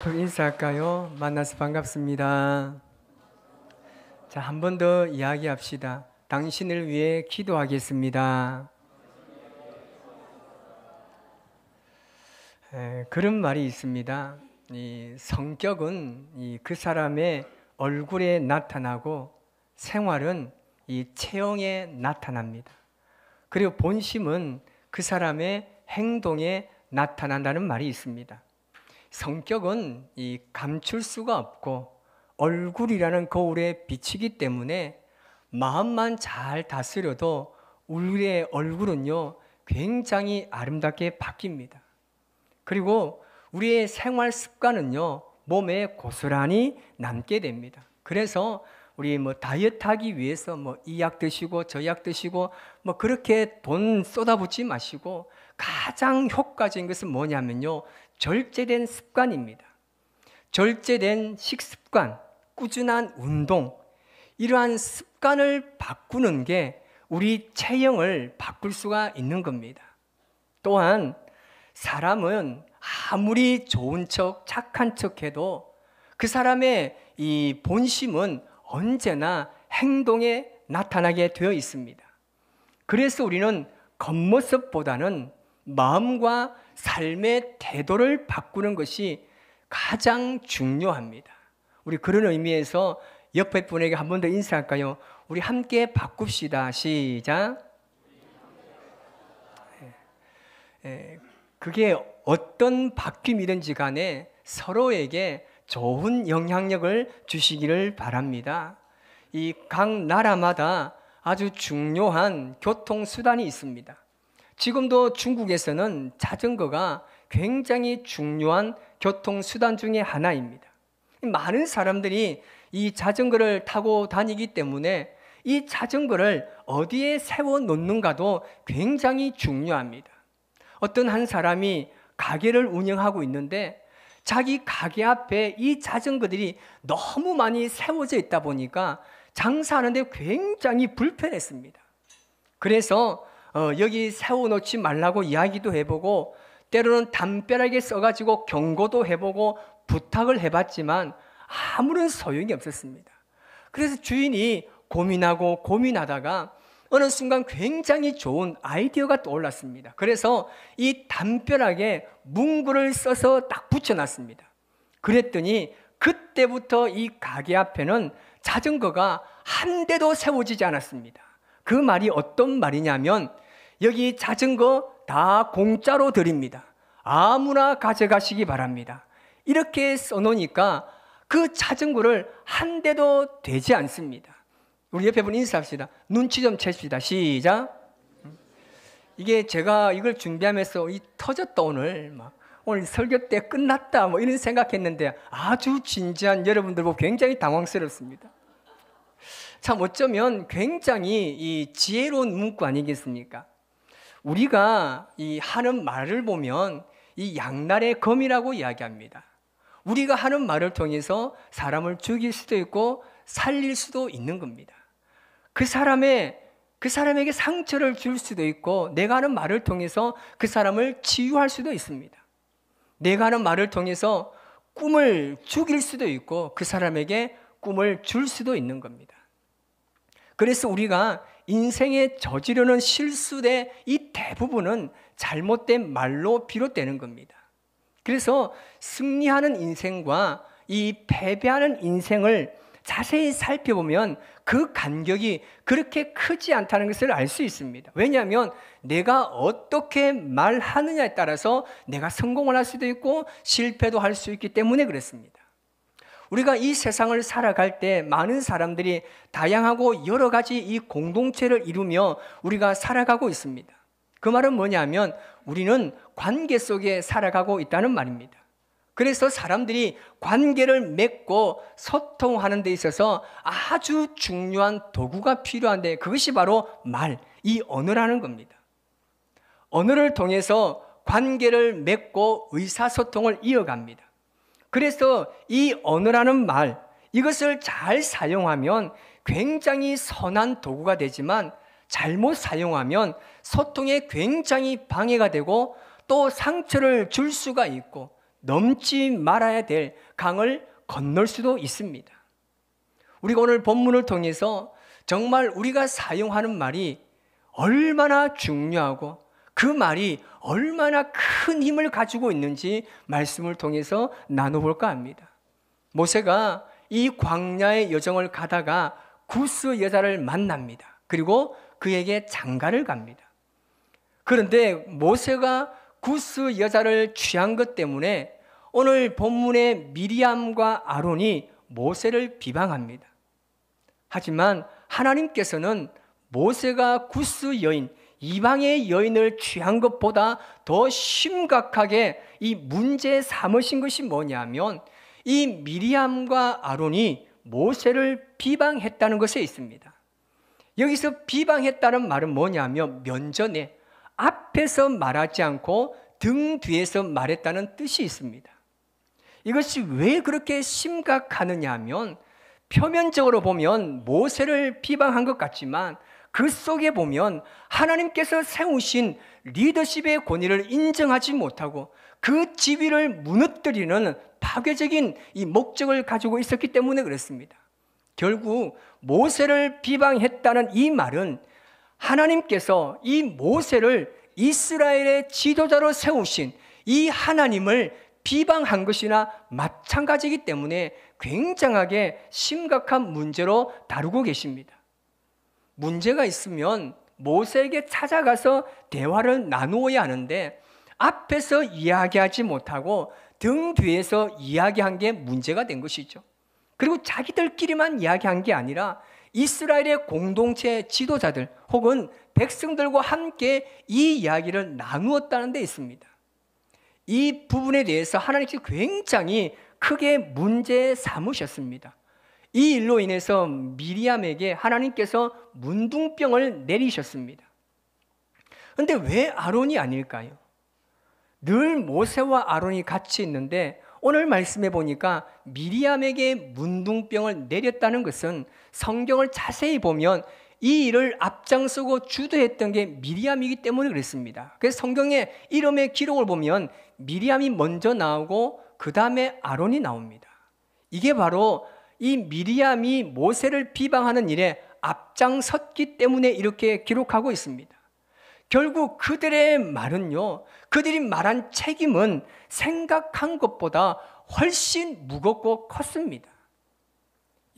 인사할까요? 만나서 반갑습니다. 자, 한 번 더 이야기합시다. 당신을 위해 기도하겠습니다. 그런 말이 있습니다. 이 성격은 그 사람의 얼굴에 나타나고 생활은 이 체형에 나타납니다. 그리고 본심은 그 사람의 행동에 나타난다는 말이 있습니다. 성격은 감출 수가 없고 얼굴이라는 거울에 비치기 때문에 마음만 잘 다스려도 우리의 얼굴은요 굉장히 아름답게 바뀝니다. 그리고 우리의 생활 습관은요 몸에 고스란히 남게 됩니다. 그래서 우리 다이어트 하기 위해서 이 약 드시고 저 약 드시고 그렇게 돈 쏟아붓지 마시고 가장 효과적인 것은 뭐냐면요 절제된 습관입니다. 절제된 식습관, 꾸준한 운동, 이러한 습관을 바꾸는 게 우리 체형을 바꿀 수가 있는 겁니다. 또한 사람은 아무리 좋은 척, 착한 척 해도 그 사람의 이 본심은 언제나 행동에 나타나게 되어 있습니다. 그래서 우리는 겉모습보다는 마음과 삶의 태도를 바꾸는 것이 가장 중요합니다. 우리 그런 의미에서 옆에 분에게 한 번 더 인사할까요? 우리 함께 바꿉시다. 시작. 그게 어떤 바뀜이든지 간에 서로에게 좋은 영향력을 주시기를 바랍니다. 이 각 나라마다 아주 중요한 교통수단이 있습니다. 지금도 중국에서는 자전거가 굉장히 중요한 교통수단 중에 하나입니다. 많은 사람들이 이 자전거를 타고 다니기 때문에 이 자전거를 어디에 세워 놓는가도 굉장히 중요합니다. 어떤 한 사람이 가게를 운영하고 있는데 자기 가게 앞에 이 자전거들이 너무 많이 세워져 있다 보니까 장사하는데 굉장히 불편했습니다. 그래서 여기 세워놓지 말라고 이야기도 해보고 때로는 담벼락에 써가지고 경고도 해보고 부탁을 해봤지만 아무런 소용이 없었습니다. 그래서 주인이 고민하고 고민하다가 어느 순간 굉장히 좋은 아이디어가 떠올랐습니다. 그래서 이 담벼락에 문구를 써서 딱 붙여놨습니다. 그랬더니 그때부터 이 가게 앞에는 자전거가 한 대도 세워지지 않았습니다. 그 말이 어떤 말이냐면 여기 자전거 다 공짜로 드립니다. 아무나 가져가시기 바랍니다. 이렇게 써놓으니까 그 자전거를 한 대도 되지 않습니다. 우리 옆에 분 인사합시다. 눈치 좀 채십시다. 시작. 이게 제가 이걸 준비하면서 터졌다 오늘 설교 때 끝났다 이런 생각했는데 아주 진지한 여러분들 보고 굉장히 당황스럽습니다. 참 어쩌면 굉장히 이 지혜로운 문구 아니겠습니까? 우리가 이 하는 말을 보면 이 양날의 검이라고 이야기합니다. 우리가 하는 말을 통해서 사람을 죽일 수도 있고 살릴 수도 있는 겁니다. 그 사람에게 상처를 줄 수도 있고 내가 하는 말을 통해서 그 사람을 치유할 수도 있습니다. 내가 하는 말을 통해서 꿈을 죽일 수도 있고 그 사람에게 꿈을 줄 수도 있는 겁니다. 그래서 우리가 인생에 저지르는 실수의 이 대부분은 잘못된 말로 비롯되는 겁니다. 그래서 승리하는 인생과 이 패배하는 인생을 자세히 살펴보면 그 간격이 그렇게 크지 않다는 것을 알 수 있습니다. 왜냐하면 내가 어떻게 말하느냐에 따라서 내가 성공을 할 수도 있고 실패도 할 수 있기 때문에 그렇습니다. 우리가 이 세상을 살아갈 때 많은 사람들이 다양하고 여러 가지 이 공동체를 이루며 우리가 살아가고 있습니다. 그 말은 뭐냐면 우리는 관계 속에 살아가고 있다는 말입니다. 그래서 사람들이 관계를 맺고 소통하는 데 있어서 아주 중요한 도구가 필요한데 그것이 바로 이 언어라는 겁니다. 언어를 통해서 관계를 맺고 의사소통을 이어갑니다. 그래서 이 언어라는 말, 이것을 잘 사용하면 굉장히 선한 도구가 되지만 잘못 사용하면 소통에 굉장히 방해가 되고 또 상처를 줄 수가 있고 넘지 말아야 될 강을 건널 수도 있습니다. 우리가 오늘 본문을 통해서 정말 우리가 사용하는 말이 얼마나 중요하고 그 말이 얼마나 큰 힘을 가지고 있는지 말씀을 통해서 나눠볼까 합니다. 모세가 이 광야의 여정을 가다가 구스 여자를 만납니다. 그리고 그에게 장가를 갑니다. 그런데 모세가 구스 여자를 취한 것 때문에 오늘 본문의 미리암과 아론이 모세를 비방합니다. 하지만 하나님께서는 모세가 구스 여인, 이방의 여인을 취한 것보다 더 심각하게 이 문제 삼으신 것이 뭐냐면 이 미리암과 아론이 모세를 비방했다는 것에 있습니다. 여기서 비방했다는 말은 뭐냐면 면전에 앞에서 말하지 않고 등 뒤에서 말했다는 뜻이 있습니다. 이것이 왜 그렇게 심각하느냐 하면 표면적으로 보면 모세를 비방한 것 같지만 그 속에 보면 하나님께서 세우신 리더십의 권위를 인정하지 못하고 그 지위를 무너뜨리는 파괴적인 이 목적을 가지고 있었기 때문에 그렇습니다. 결국 모세를 비방했다는 이 말은 하나님께서 이 모세를 이스라엘의 지도자로 세우신 이 하나님을 비방한 것이나 마찬가지이기 때문에 굉장하게 심각한 문제로 다루고 계십니다. 문제가 있으면 모세에게 찾아가서 대화를 나누어야 하는데 앞에서 이야기하지 못하고 등 뒤에서 이야기한 게 문제가 된 것이죠. 그리고 자기들끼리만 이야기한 게 아니라 이스라엘의 공동체 지도자들 혹은 백성들과 함께 이 이야기를 나누었다는 데 있습니다. 이 부분에 대해서 하나님께서 굉장히 크게 문제 삼으셨습니다. 이 일로 인해서 미리암에게 하나님께서 문둥병을 내리셨습니다. 그런데 왜 아론이 아닐까요? 늘 모세와 아론이 같이 있는데 오늘 말씀해 보니까 미리암에게 문둥병을 내렸다는 것은 성경을 자세히 보면 이 일을 앞장서고 주도했던 게 미리암이기 때문에 그랬습니다. 그래서 성경의 이름의 기록을 보면 미리암이 먼저 나오고 그 다음에 아론이 나옵니다. 이게 바로 이 미리암이 모세를 비방하는 일에 앞장섰기 때문에 이렇게 기록하고 있습니다. 결국 그들의 말은요, 그들이 말한 책임은 생각한 것보다 훨씬 무겁고 컸습니다.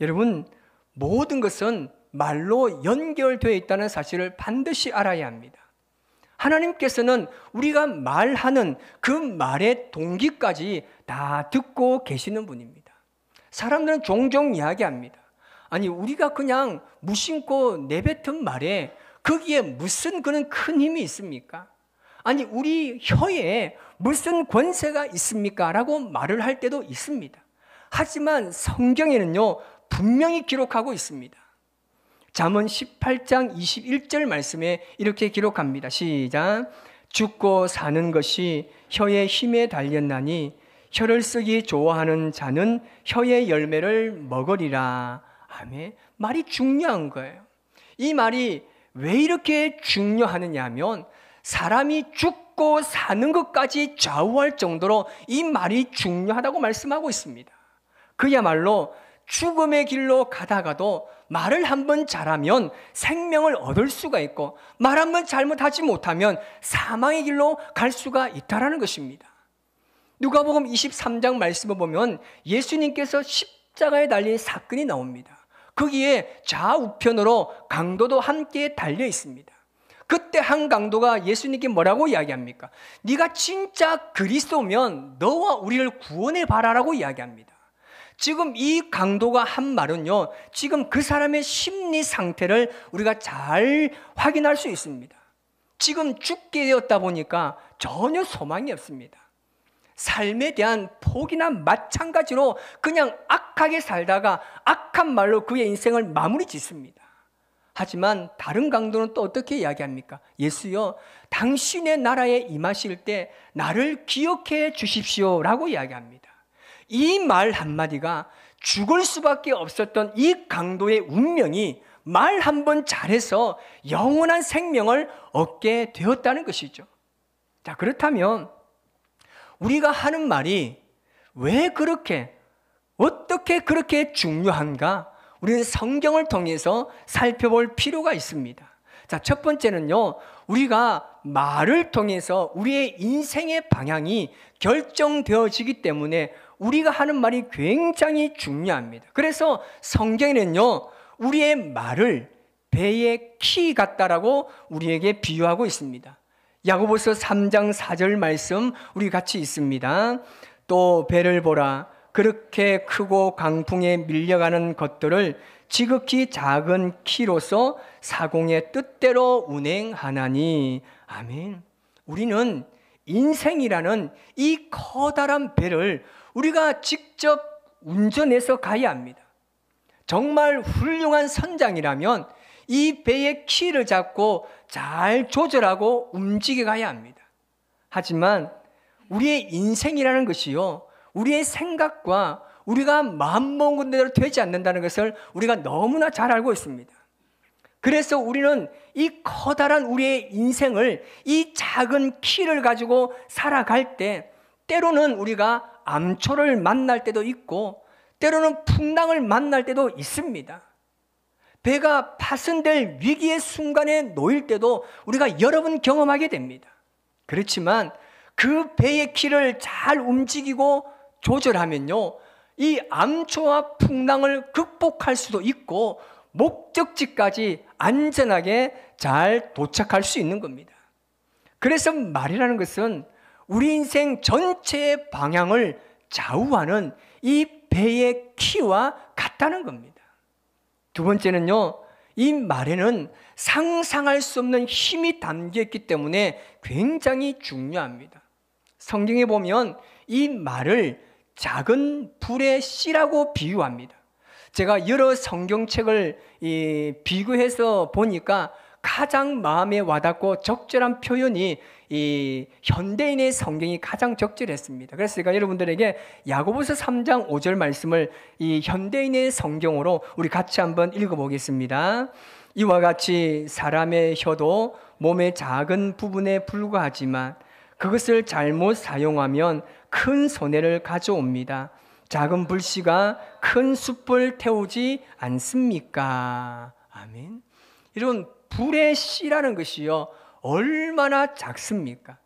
여러분, 모든 것은 말로 연결되어 있다는 사실을 반드시 알아야 합니다. 하나님께서는 우리가 말하는 그 말의 동기까지 다 듣고 계시는 분입니다. 사람들은 종종 이야기합니다. 아니, 우리가 그냥 무심코 내뱉은 말에 거기에 무슨 그런 큰 힘이 있습니까? 아니, 우리 혀에 무슨 권세가 있습니까? 라고 말을 할 때도 있습니다. 하지만 성경에는요, 분명히 기록하고 있습니다. 잠언 18장 21절 말씀에 이렇게 기록합니다. 시작. 죽고 사는 것이 혀의 힘에 달렸나니 혀를 쓰기 좋아하는 자는 혀의 열매를 먹으리라. 아멘. 말이 중요한 거예요. 이 말이 왜 이렇게 중요하느냐 하면 사람이 죽고 사는 것까지 좌우할 정도로 이 말이 중요하다고 말씀하고 있습니다. 그야말로 죽음의 길로 가다가도 말을 한번 잘하면 생명을 얻을 수가 있고 말 한번 잘못하지 못하면 사망의 길로 갈 수가 있다는 것입니다. 누가복음 23장 말씀을 보면 예수님께서 십자가에 달린 사건이 나옵니다. 거기에 좌우편으로 강도도 함께 달려 있습니다. 그때 한 강도가 예수님께 뭐라고 이야기합니까? 네가 진짜 그리스도면 너와 우리를 구원해 봐라라고 이야기합니다. 지금 이 강도가 한 말은요, 지금 그 사람의 심리 상태를 우리가 잘 확인할 수 있습니다. 지금 죽게 되었다 보니까 전혀 소망이 없습니다. 삶에 대한 포기나 마찬가지로 그냥 악하게 살다가 악한 말로 그의 인생을 마무리 짓습니다. 하지만 다른 강도는 또 어떻게 이야기합니까? 예수여, 당신의 나라에 임하실 때 나를 기억해 주십시오 라고 이야기합니다. 이 말 한마디가 죽을 수밖에 없었던 이 강도의 운명이 말 한번 잘해서 영원한 생명을 얻게 되었다는 것이죠. 자, 그렇다면 우리가 하는 말이 왜 그렇게, 어떻게 그렇게 중요한가? 우리는 성경을 통해서 살펴볼 필요가 있습니다. 자, 첫 번째는요, 우리가 말을 통해서 우리의 인생의 방향이 결정되어지기 때문에 우리가 하는 말이 굉장히 중요합니다. 그래서 성경에는요, 우리의 말을 배의 키 같다라고 우리에게 비유하고 있습니다. 야고보서 3장 4절 말씀 우리 같이 있습니다. 또 배를 보라. 그렇게 크고 강풍에 밀려가는 것들을 지극히 작은 키로서 사공의 뜻대로 운행하나니. 아멘. 우리는 인생이라는 이 커다란 배를 우리가 직접 운전해서 가야 합니다. 정말 훌륭한 선장이라면 이 배의 키를 잡고 잘 조절하고 움직여 가야 합니다. 하지만 우리의 인생이라는 것이요, 우리의 생각과 우리가 마음먹은 대로 되지 않는다는 것을 우리가 너무나 잘 알고 있습니다. 그래서 우리는 이 커다란 우리의 인생을 이 작은 키를 가지고 살아갈 때 때로는 우리가 암초를 만날 때도 있고 때로는 풍랑을 만날 때도 있습니다. 배가 파손될 위기의 순간에 놓일 때도 우리가 여러 번 경험하게 됩니다. 그렇지만 그 배의 키를 잘 움직이고 조절하면요, 이 암초와 풍랑을 극복할 수도 있고 목적지까지 안전하게 잘 도착할 수 있는 겁니다. 그래서 말이라는 것은 우리 인생 전체의 방향을 좌우하는 이 배의 키와 같다는 겁니다. 두 번째는요, 이 말에는 상상할 수 없는 힘이 담겨 있기 때문에 굉장히 중요합니다. 성경에 보면 이 말을 작은 불의 씨라고 비유합니다. 제가 여러 성경책을 비교해서 보니까 가장 마음에 와닿고 적절한 표현이 이 현대인의 성경이 가장 적절했습니다. 그래서 제가 여러분들에게 야고보서 3장 5절 말씀을 이 현대인의 성경으로 우리 같이 한번 읽어보겠습니다. 이와 같이 사람의 혀도 몸의 작은 부분에 불과하지만 그것을 잘못 사용하면 큰 손해를 가져옵니다. 작은 불씨가 큰 숯불 태우지 않습니까? 아멘. 여러분, 불의 씨라는 것이요, 얼마나 작습니까?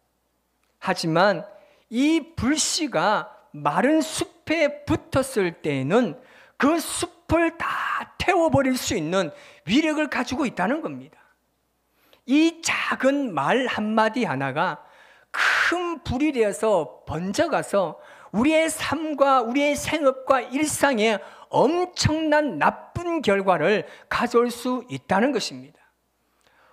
하지만 이 불씨가 마른 숲에 붙었을 때에는 그 숲을 다 태워버릴 수 있는 위력을 가지고 있다는 겁니다. 이 작은 말 한마디 하나가 큰 불이 되어서 번져가서 우리의 삶과 우리의 생업과 일상에 엄청난 나쁜 결과를 가져올 수 있다는 것입니다.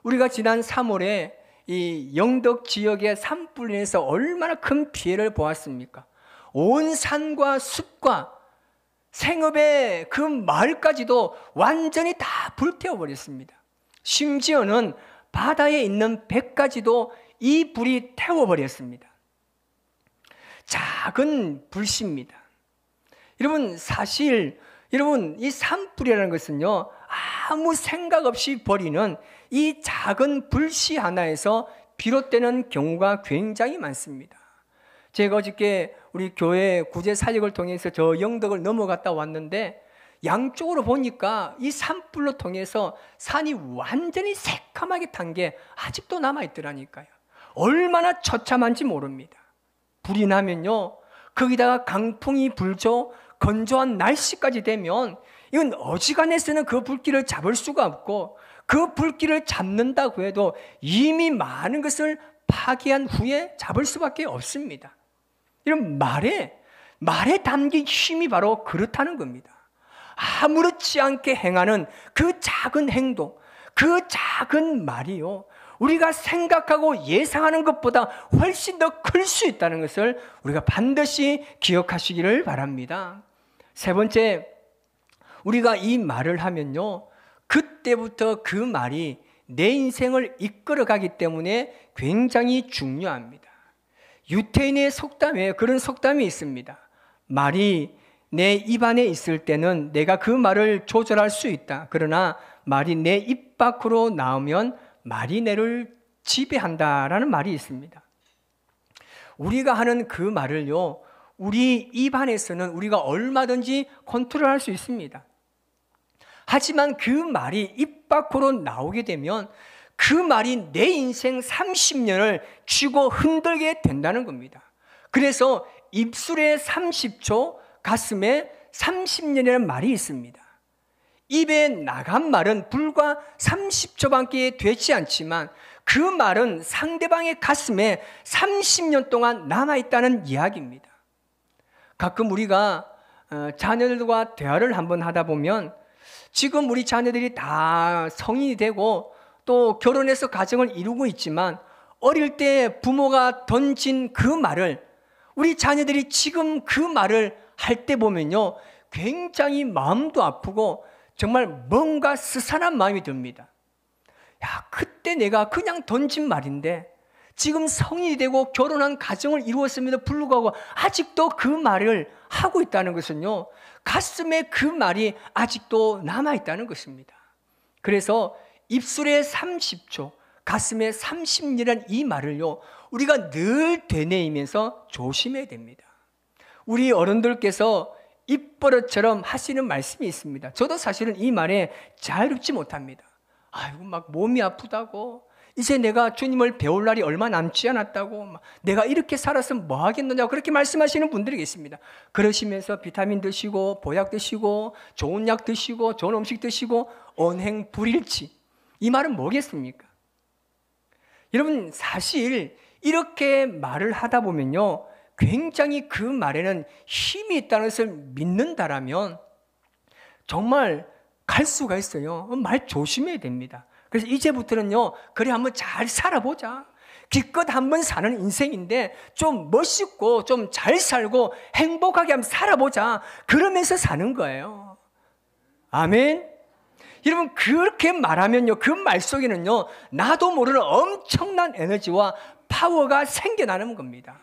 우리가 지난 3월에 이 영덕 지역의 산불로 인해서 얼마나 큰 피해를 보았습니까? 온 산과 숲과 생업의 그 마을까지도 완전히 다 불태워버렸습니다. 심지어는 바다에 있는 배까지도 이 불이 태워버렸습니다. 작은 불씨입니다. 여러분, 사실 여러분, 이 산불이라는 것은요, 아무 생각 없이 버리는 이 작은 불씨 하나에서 비롯되는 경우가 굉장히 많습니다. 제가 어저께 우리 교회 구제 사역을 통해서 저 영덕을 넘어갔다 왔는데 양쪽으로 보니까 이 산불로 통해서 산이 완전히 새카맣게 탄 게 아직도 남아있더라니까요. 얼마나 처참한지 모릅니다. 불이 나면요, 거기다가 강풍이 불죠. 건조한 날씨까지 되면 이건 어지간해서는 그 불길을 잡을 수가 없고 그 불길을 잡는다고 해도 이미 많은 것을 파괴한 후에 잡을 수밖에 없습니다. 이런 말에 담긴 힘이 바로 그렇다는 겁니다. 아무렇지 않게 행하는 그 작은 행동, 그 작은 말이요, 우리가 생각하고 예상하는 것보다 훨씬 더 클 수 있다는 것을 우리가 반드시 기억하시기를 바랍니다. 세 번째, 우리가 이 말을 하면요, 그때부터 그 말이 내 인생을 이끌어가기 때문에 굉장히 중요합니다. 유태인의 속담에 그런 속담이 있습니다. 말이 내 입 안에 있을 때는 내가 그 말을 조절할 수 있다. 그러나 말이 내 입 밖으로 나오면 말이 내를 지배한다라는 말이 있습니다. 우리가 하는 그 말을요, 우리 입 안에서는 우리가 얼마든지 컨트롤할 수 있습니다. 하지만 그 말이 입 밖으로 나오게 되면 그 말이 내 인생 30년을 쥐고 흔들게 된다는 겁니다. 그래서 입술에 30초, 가슴에 30년이라는 말이 있습니다. 입에 나간 말은 불과 30초밖에 되지 않지만 그 말은 상대방의 가슴에 30년 동안 남아있다는 이야기입니다. 가끔 우리가 자녀들과 대화를 한번 하다 보면 지금 우리 자녀들이 다 성인이 되고 또 결혼해서 가정을 이루고 있지만 어릴 때 부모가 던진 그 말을 우리 자녀들이 지금 그 말을 할 때 보면요, 굉장히 마음도 아프고 정말 뭔가 스산한 마음이 듭니다. 야, 그때 내가 그냥 던진 말인데 지금 성인이 되고 결혼한 가정을 이루었음에도 불구하고 아직도 그 말을 하고 있다는 것은요, 가슴에 그 말이 아직도 남아있다는 것입니다. 그래서 입술에 30초, 가슴에 30년이라는 이 말을요, 우리가 늘 되뇌이면서 조심해야 됩니다. 우리 어른들께서 입버릇처럼 하시는 말씀이 있습니다. 저도 사실은 이 말에 잘 듣지 못합니다. 아이고, 막 몸이 아프다고, 이제 내가 주님을 배울 날이 얼마 남지 않았다고, 내가 이렇게 살았으면 뭐 하겠느냐고 그렇게 말씀하시는 분들이 계십니다. 그러시면서 비타민 드시고 보약 드시고 좋은 약 드시고 좋은 음식 드시고 언행 불일치, 이 말은 뭐겠습니까? 여러분, 사실 이렇게 말을 하다 보면요, 굉장히 그 말에는 힘이 있다는 것을 믿는다라면 정말 갈 수가 있어요. 말 조심해야 됩니다. 그래서 이제부터는요, 그래 한번 잘 살아보자. 기껏 한번 사는 인생인데 좀 멋있고 좀 잘 살고 행복하게 한번 살아보자. 그러면서 사는 거예요. 아멘. 여러분, 그렇게 말하면요, 그 말 속에는요, 나도 모르는 엄청난 에너지와 파워가 생겨나는 겁니다.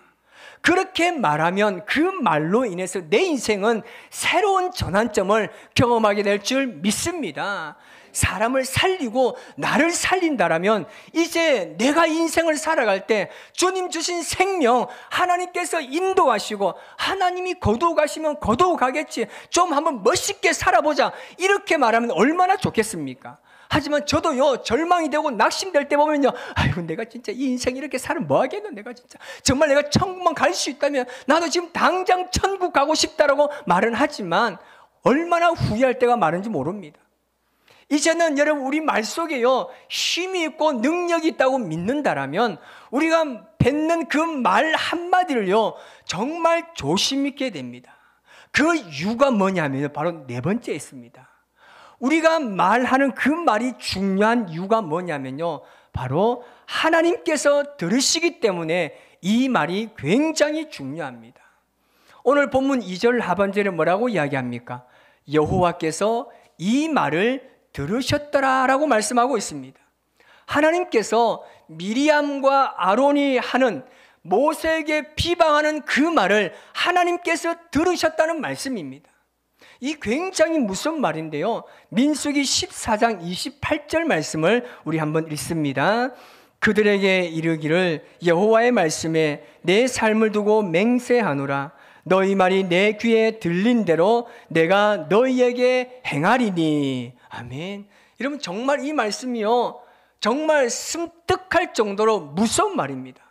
그렇게 말하면 그 말로 인해서 내 인생은 새로운 전환점을 경험하게 될 줄 믿습니다. 사람을 살리고 나를 살린다라면 이제 내가 인생을 살아갈 때 주님 주신 생명 하나님께서 인도하시고 하나님이 거두어 가시면 거두어 가겠지, 좀 한번 멋있게 살아보자, 이렇게 말하면 얼마나 좋겠습니까? 하지만 저도요, 절망이 되고 낙심될 때 보면요, 아이고, 내가 진짜 이 인생 이렇게 살면 뭐 하겠노? 내가 진짜 정말 내가 천국만 갈 수 있다면 나도 지금 당장 천국 가고 싶다라고 말은 하지만 얼마나 후회할 때가 많은지 모릅니다. 이제는 여러분, 우리 말 속에요, 힘이 있고 능력이 있다고 믿는다라면 우리가 뱉는 그 말 한마디를요, 정말 조심 있게 됩니다. 그 이유가 뭐냐면 바로 네 번째 있습니다. 우리가 말하는 그 말이 중요한 이유가 뭐냐면요, 바로 하나님께서 들으시기 때문에 이 말이 굉장히 중요합니다. 오늘 본문 2절 하반절에 뭐라고 이야기합니까? 여호와께서 이 말을 들으셨더라라고 말씀하고 있습니다. 하나님께서 미리암과 아론이 하는 모세에게 비방하는 그 말을 하나님께서 들으셨다는 말씀입니다. 이 굉장히 무슨 말인데요, 민수기 14장 28절 말씀을 우리 한번 읽습니다. 그들에게 이르기를 여호와의 말씀에 내 삶을 두고 맹세하노라. 너희 말이 내 귀에 들린 대로 내가 너희에게 행하리니. 아멘. 여러분, 정말 이 말씀이요, 정말 섬뜩할 정도로 무서운 말입니다.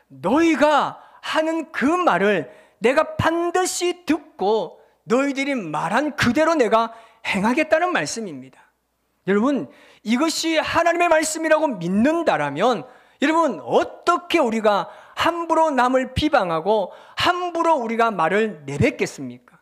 너희가 하는 그 말을 내가 반드시 듣고 너희들이 말한 그대로 내가 행하겠다는 말씀입니다. 여러분, 이것이 하나님의 말씀이라고 믿는다라면 여러분, 어떻게 우리가 함부로 남을 비방하고 함부로 우리가 말을 내뱉겠습니까?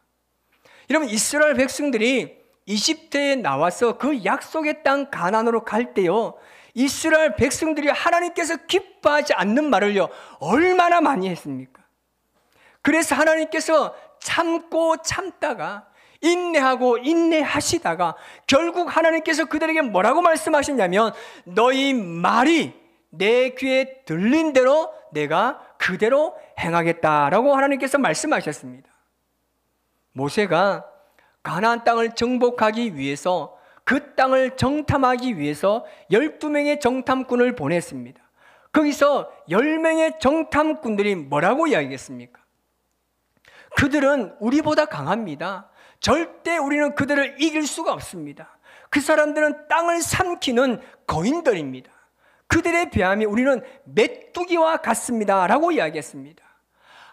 여러분, 이스라엘 백성들이 이집트에 나와서 그 약속의 땅 가나안으로 갈 때요, 이스라엘 백성들이 하나님께서 기뻐하지 않는 말을요, 얼마나 많이 했습니까? 그래서 하나님께서 참고 참다가 인내하고 인내하시다가 결국 하나님께서 그들에게 뭐라고 말씀하셨냐면 너희 말이 내 귀에 들린 대로 내가 그대로 행하겠다라고 하나님께서 말씀하셨습니다. 모세가 가나안 땅을 정복하기 위해서, 그 땅을 정탐하기 위해서 12명의 정탐꾼을 보냈습니다. 거기서 10명의 정탐꾼들이 뭐라고 이야기했습니까? 그들은 우리보다 강합니다. 절대 우리는 그들을 이길 수가 없습니다. 그 사람들은 땅을 삼키는 거인들입니다. 그들에 비하면 우리는 메뚜기와 같습니다 라고 이야기했습니다.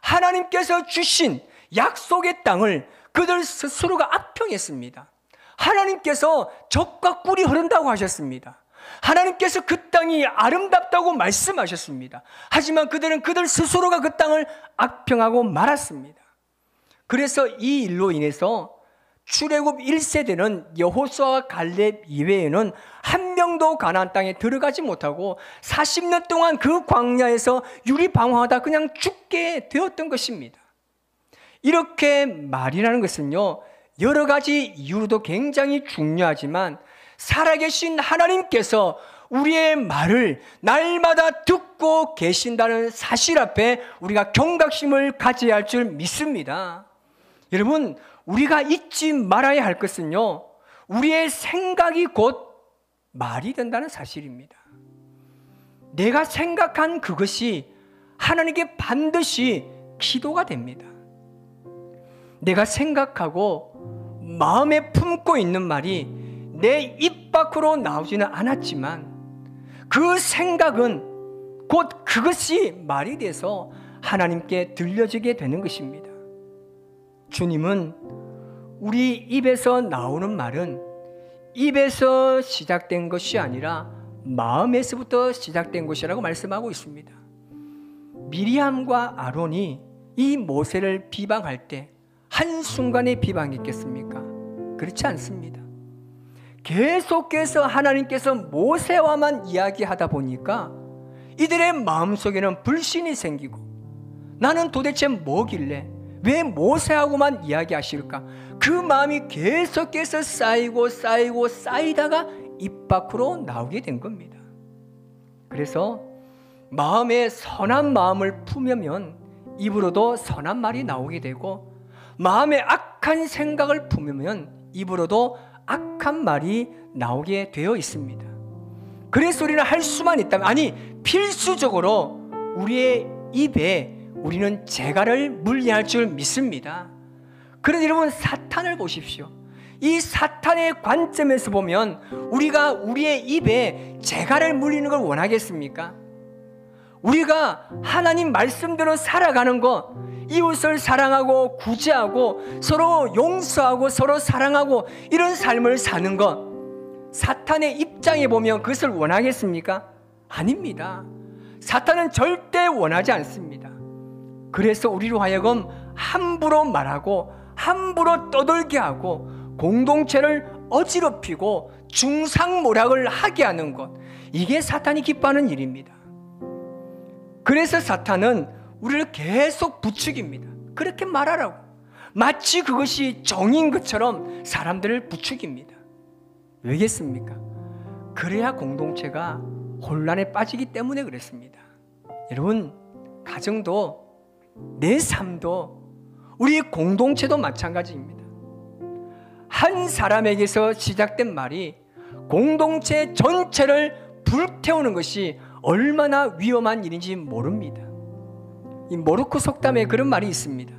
하나님께서 주신 약속의 땅을 그들 스스로가 악평했습니다. 하나님께서 젖과 꿀이 흐른다고 하셨습니다. 하나님께서 그 땅이 아름답다고 말씀하셨습니다. 하지만 그들은 그들 스스로가 그 땅을 악평하고 말았습니다. 그래서 이 일로 인해서 출애굽 1세대는 여호수아와 갈렙 이외에는 한 명도 가나안 땅에 들어가지 못하고 40년 동안 그 광야에서 유리방황하다 그냥 죽게 되었던 것입니다. 이렇게 말이라는 것은요, 여러 가지 이유로도 굉장히 중요하지만 살아계신 하나님께서 우리의 말을 날마다 듣고 계신다는 사실 앞에 우리가 경각심을 가져야 할 줄 믿습니다. 여러분, 우리가 잊지 말아야 할 것은요, 우리의 생각이 곧 말이 된다는 사실입니다. 내가 생각한 그것이 하나님께 반드시 기도가 됩니다. 내가 생각하고 마음에 품고 있는 말이 내 입 밖으로 나오지는 않았지만 그 생각은 곧 그것이 말이 돼서 하나님께 들려지게 되는 것입니다. 주님은 우리 입에서 나오는 말은 입에서 시작된 것이 아니라 마음에서부터 시작된 것이라고 말씀하고 있습니다. 미리암과 아론이 이 모세를 비방할 때 한순간에 비방했겠습니까? 그렇지 않습니다. 계속해서 하나님께서 모세와만 이야기하다 보니까 이들의 마음속에는 불신이 생기고 나는 도대체 뭐길래 왜 모세하고만 이야기하실까? 그 마음이 계속해서 쌓이고 쌓이다가 입 밖으로 나오게 된 겁니다. 그래서 마음에 선한 마음을 품으면 입으로도 선한 말이 나오게 되고 마음에 악한 생각을 품으면 입으로도 악한 말이 나오게 되어 있습니다. 그래서 우리는 할 수만 있다면, 아니 필수적으로 우리의 입에 우리는 재갈을 물리할 줄 믿습니다. 그런데 여러분, 사탄을 보십시오. 이 사탄의 관점에서 보면 우리가 우리의 입에 재갈을 물리는 걸 원하겠습니까? 우리가 하나님 말씀대로 살아가는 것, 이웃을 사랑하고 구제하고 서로 용서하고 서로 사랑하고 이런 삶을 사는 것, 사탄의 입장에 보면 그것을 원하겠습니까? 아닙니다. 사탄은 절대 원하지 않습니다. 그래서 우리로 하여금 함부로 말하고 함부로 떠들게 하고 공동체를 어지럽히고 중상모략을 하게 하는 것, 이게 사탄이 기뻐하는 일입니다. 그래서 사탄은 우리를 계속 부추깁니다. 그렇게 말하라고. 마치 그것이 정인 것처럼 사람들을 부추깁니다. 왜겠습니까? 그래야 공동체가 혼란에 빠지기 때문에 그렇습니다. 여러분, 가정도 내 삶도 우리 공동체도 마찬가지입니다. 한 사람에게서 시작된 말이 공동체 전체를 불태우는 것이 얼마나 위험한 일인지 모릅니다. 이 모로코 속담에 그런 말이 있습니다.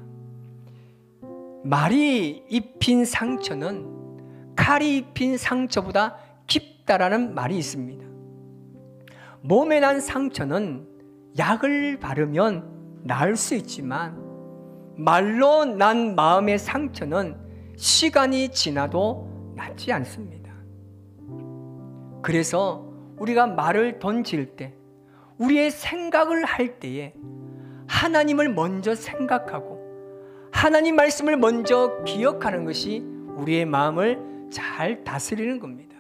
말이 입힌 상처는 칼이 입힌 상처보다 깊다라는 말이 있습니다. 몸에 난 상처는 약을 바르면 나을 수 있지만 말로 난 마음의 상처는 시간이 지나도 낫지 않습니다. 그래서 우리가 말을 던질 때, 우리의 생각을 할 때에 하나님을 먼저 생각하고 하나님 말씀을 먼저 기억하는 것이 우리의 마음을 잘 다스리는 겁니다.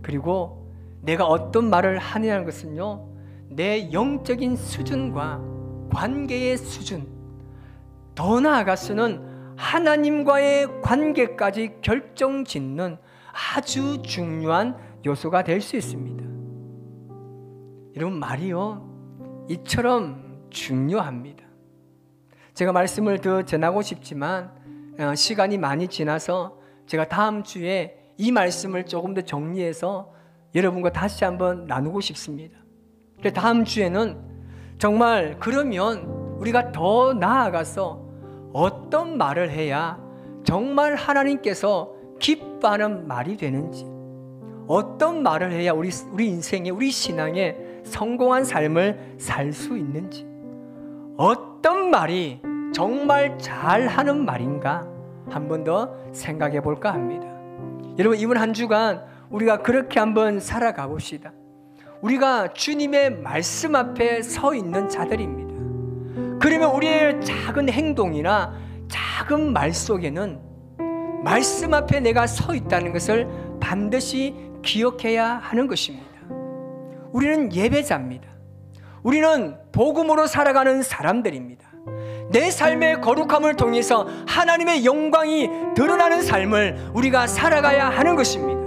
그리고 내가 어떤 말을 하느냐는 것은요, 내 영적인 수준과 관계의 수준, 더 나아가서는 하나님과의 관계까지 결정짓는 아주 중요한 요소가 될 수 있습니다. 여러분, 말이요, 이처럼 중요합니다. 제가 말씀을 더 전하고 싶지만 시간이 많이 지나서 제가 다음 주에 이 말씀을 조금 더 정리해서 여러분과 다시 한번 나누고 싶습니다. 다음 주에는 정말 그러면 우리가 더 나아가서 어떤 말을 해야 정말 하나님께서 기뻐하는 말이 되는지, 어떤 말을 해야 우리 인생에, 우리 신앙에 성공한 삶을 살 수 있는지, 어떤 말이 정말 잘하는 말인가 한 번 더 생각해 볼까 합니다. 여러분, 이번 한 주간 우리가 그렇게 한번 살아가 봅시다. 우리가 주님의 말씀 앞에 서 있는 자들입니다. 그러면 우리의 작은 행동이나 작은 말 속에는 말씀 앞에 내가 서 있다는 것을 반드시 기억해야 하는 것입니다. 우리는 예배자입니다. 우리는 복음으로 살아가는 사람들입니다. 내 삶의 거룩함을 통해서 하나님의 영광이 드러나는 삶을 우리가 살아가야 하는 것입니다.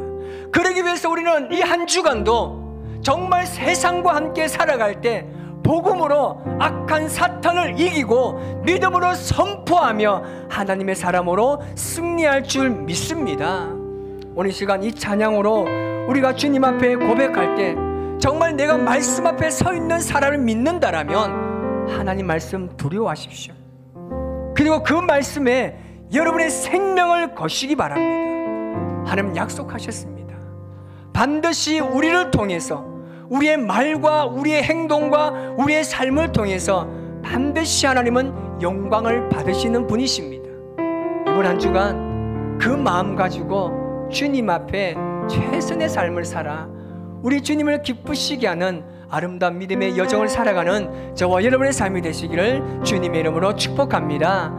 그러기 위해서 우리는 이 한 주간도 정말 세상과 함께 살아갈 때 복음으로 악한 사탄을 이기고 믿음으로 선포하며 하나님의 사람으로 승리할 줄 믿습니다. 오늘 시간 이 찬양으로 우리가 주님 앞에 고백할 때 정말 내가 말씀 앞에 서 있는 사람을 믿는다라면 하나님 말씀 두려워하십시오. 그리고 그 말씀에 여러분의 생명을 거시기 바랍니다. 하나님 약속하셨습니다. 반드시 우리를 통해서, 우리의 말과 우리의 행동과 우리의 삶을 통해서 반드시 하나님은 영광을 받으시는 분이십니다. 이번 한 주간 그 마음 가지고 주님 앞에 최선의 삶을 살아 우리 주님을 기쁘시게 하는 아름다운 믿음의 여정을 살아가는 저와 여러분의 삶이 되시기를 주님의 이름으로 축복합니다.